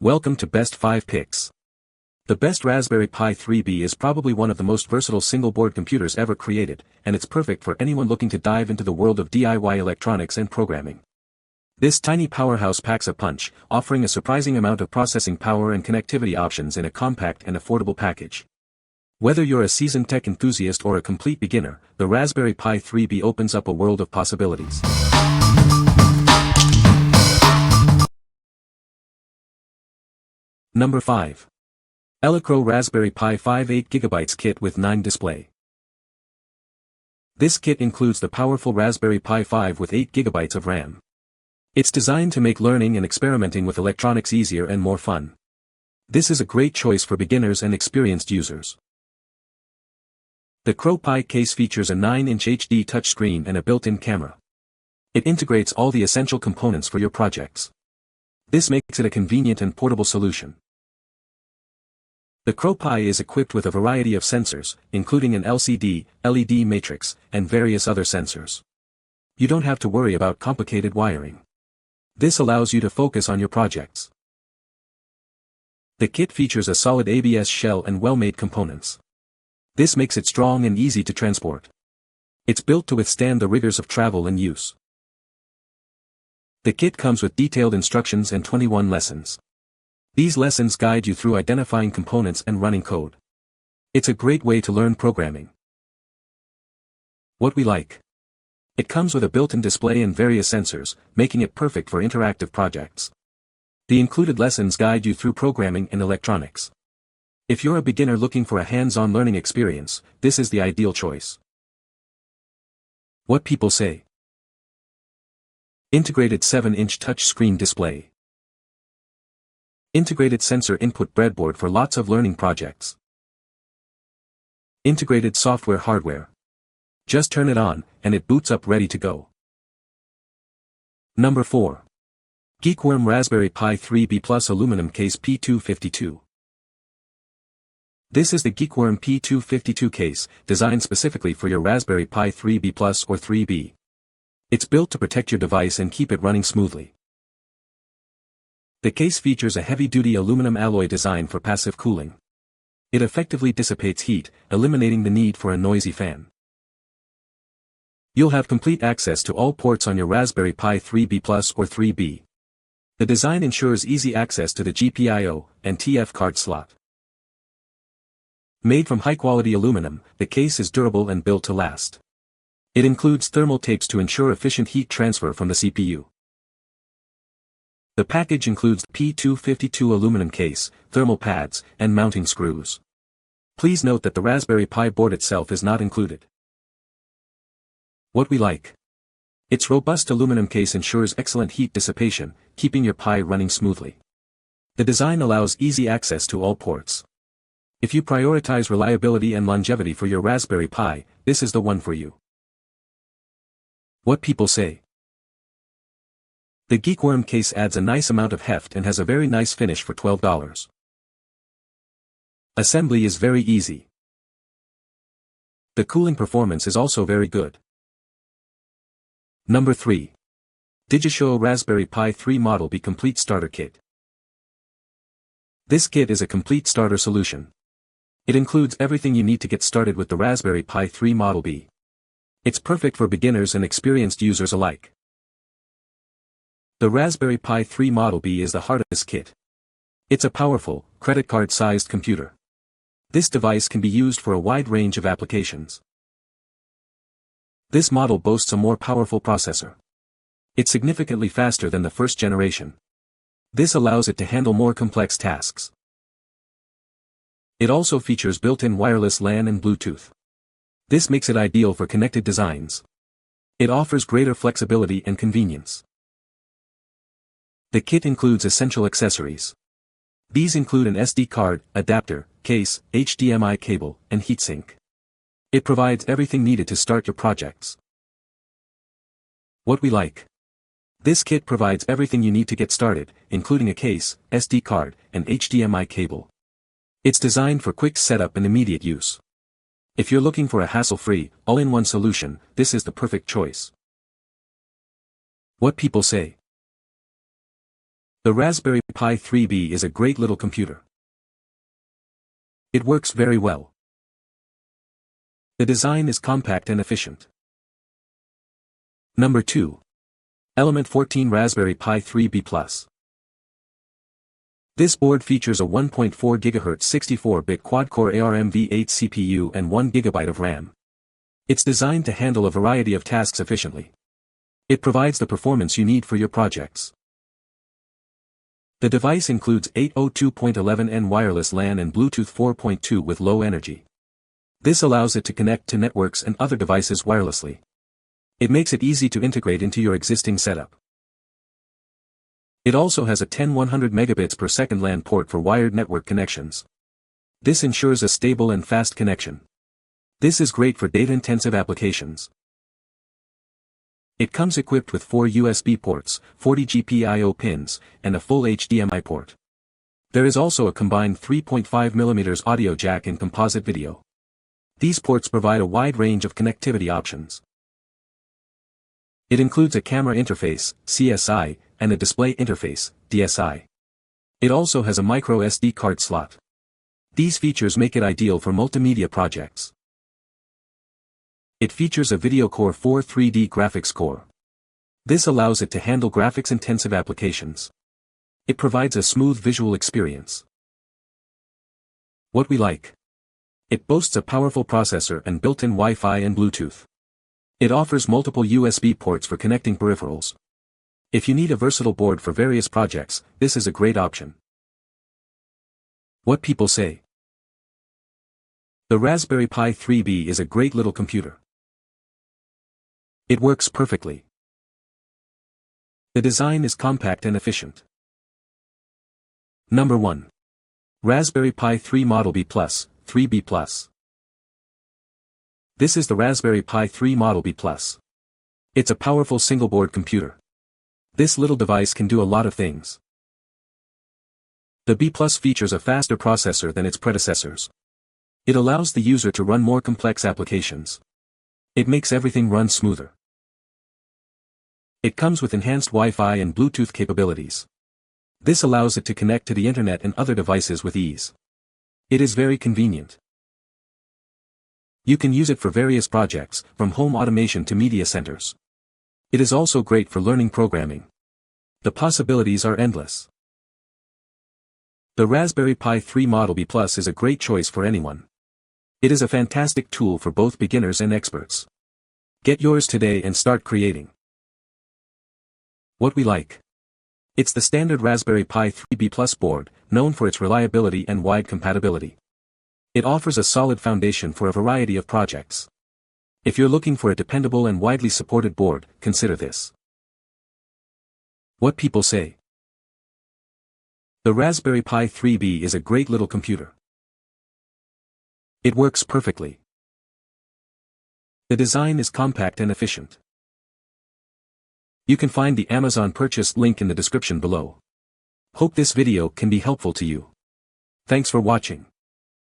Welcome to Best 5 Picks. The best Raspberry Pi 3B is probably one of the most versatile single-board computers ever created, and it's perfect for anyone looking to dive into the world of DIY electronics and programming. This tiny powerhouse packs a punch, offering a surprising amount of processing power and connectivity options in a compact and affordable package. Whether you're a seasoned tech enthusiast or a complete beginner, the Raspberry Pi 3B opens up a world of possibilities. Number 5. ELECROW Raspberry Pi 5 8GB Kit with 9 Display. This kit includes the powerful Raspberry Pi 5 with 8GB of RAM. It's designed to make learning and experimenting with electronics easier and more fun. This is a great choice for beginners and experienced users. The Crow Pi case features a 9-inch HD touchscreen and a built-in camera. It integrates all the essential components for your projects. This makes it a convenient and portable solution. The Crow Pi is equipped with a variety of sensors, including an LCD, LED matrix, and various other sensors. You don't have to worry about complicated wiring. This allows you to focus on your projects. The kit features a solid ABS shell and well-made components. This makes it strong and easy to transport. It's built to withstand the rigors of travel and use. The kit comes with detailed instructions and 21 lessons. These lessons guide you through identifying components and running code. It's a great way to learn programming. What we like. It comes with a built-in display and various sensors, making it perfect for interactive projects. The included lessons guide you through programming and electronics. If you're a beginner looking for a hands-on learning experience, this is the ideal choice. What people say. Integrated 7-inch touchscreen display. Integrated sensor input breadboard for lots of learning projects. Integrated software hardware. Just turn it on, and it boots up ready to go. Number 4. Geekworm Raspberry Pi 3B Plus Aluminum Case P252. This is the Geekworm P252 case, designed specifically for your Raspberry Pi 3B Plus or 3B. It's built to protect your device and keep it running smoothly. The case features a heavy-duty aluminum alloy design for passive cooling. It effectively dissipates heat, eliminating the need for a noisy fan. You'll have complete access to all ports on your Raspberry Pi 3B Plus or 3B. The design ensures easy access to the GPIO and TF card slot. Made from high-quality aluminum, the case is durable and built to last. It includes thermal tapes to ensure efficient heat transfer from the CPU. The package includes P252 aluminum case, thermal pads, and mounting screws. Please note that the Raspberry Pi board itself is not included. What we like. Its robust aluminum case ensures excellent heat dissipation, keeping your Pi running smoothly. The design allows easy access to all ports. If you prioritize reliability and longevity for your Raspberry Pi, this is the one for you. What people say. The Geekworm case adds a nice amount of heft and has a very nice finish for $12. Assembly is very easy. The cooling performance is also very good. Number 3. DIGISHUO Raspberry Pi 3 Model B Complete Starter Kit. This kit is a complete starter solution. It includes everything you need to get started with the Raspberry Pi 3 Model B. It's perfect for beginners and experienced users alike. The Raspberry Pi 3 Model B is the heart of this kit. It's a powerful, credit card-sized computer. This device can be used for a wide range of applications. This model boasts a more powerful processor. It's significantly faster than the first generation. This allows it to handle more complex tasks. It also features built-in wireless LAN and Bluetooth. This makes it ideal for connected designs. It offers greater flexibility and convenience. The kit includes essential accessories. These include an SD card, adapter, case, HDMI cable, and heatsink. It provides everything needed to start your projects. What we like. This kit provides everything you need to get started, including a case, SD card, and HDMI cable. It's designed for quick setup and immediate use. If you're looking for a hassle-free, all-in-one solution, this is the perfect choice. What people say. The Raspberry Pi 3B is a great little computer. It works very well. The design is compact and efficient. Number 2. Element14 Raspberry Pi 3B Plus. This board features a 1.4 GHz 64-bit quad-core ARM-v8 CPU and 1 GB of RAM. It's designed to handle a variety of tasks efficiently. It provides the performance you need for your projects. The device includes 802.11n wireless LAN and Bluetooth 4.2 with low energy. This allows it to connect to networks and other devices wirelessly. It makes it easy to integrate into your existing setup. It also has a 10-100 megabits per second LAN port for wired network connections. This ensures a stable and fast connection. This is great for data-intensive applications. It comes equipped with 4 USB ports, 40 GPIO pins, and a full HDMI port. There is also a combined 3.5mm audio jack and composite video. These ports provide a wide range of connectivity options. It includes a camera interface, CSI, and a display interface, DSI. It also has a micro SD card slot. These features make it ideal for multimedia projects. It features a Video Core 4 3D graphics core. This allows it to handle graphics-intensive applications. It provides a smooth visual experience. What we like. It boasts a powerful processor and built-in Wi-Fi and Bluetooth. It offers multiple USB ports for connecting peripherals. If you need a versatile board for various projects, this is a great option. What people say. The Raspberry Pi 3B is a great little computer. It works perfectly. The design is compact and efficient. Number 1. Raspberry Pi 3 Model B+, 3B+. This is the Raspberry Pi 3 Model B+. It's a powerful single-board computer. This little device can do a lot of things. The B+ features a faster processor than its predecessors. It allows the user to run more complex applications. It makes everything run smoother. It comes with enhanced Wi-Fi and Bluetooth capabilities. This allows it to connect to the internet and other devices with ease. It is very convenient. You can use it for various projects, from home automation to media centers. It is also great for learning programming. The possibilities are endless. The Raspberry Pi 3 Model B+ is a great choice for anyone. It is a fantastic tool for both beginners and experts. Get yours today and start creating. What we like. It's the standard Raspberry Pi 3B+ board, known for its reliability and wide compatibility. It offers a solid foundation for a variety of projects. If you're looking for a dependable and widely supported board, consider this. What people say. The Raspberry Pi 3B is a great little computer. It works perfectly. The design is compact and efficient. You can find the Amazon purchase link in the description below. Hope this video can be helpful to you. Thanks for watching.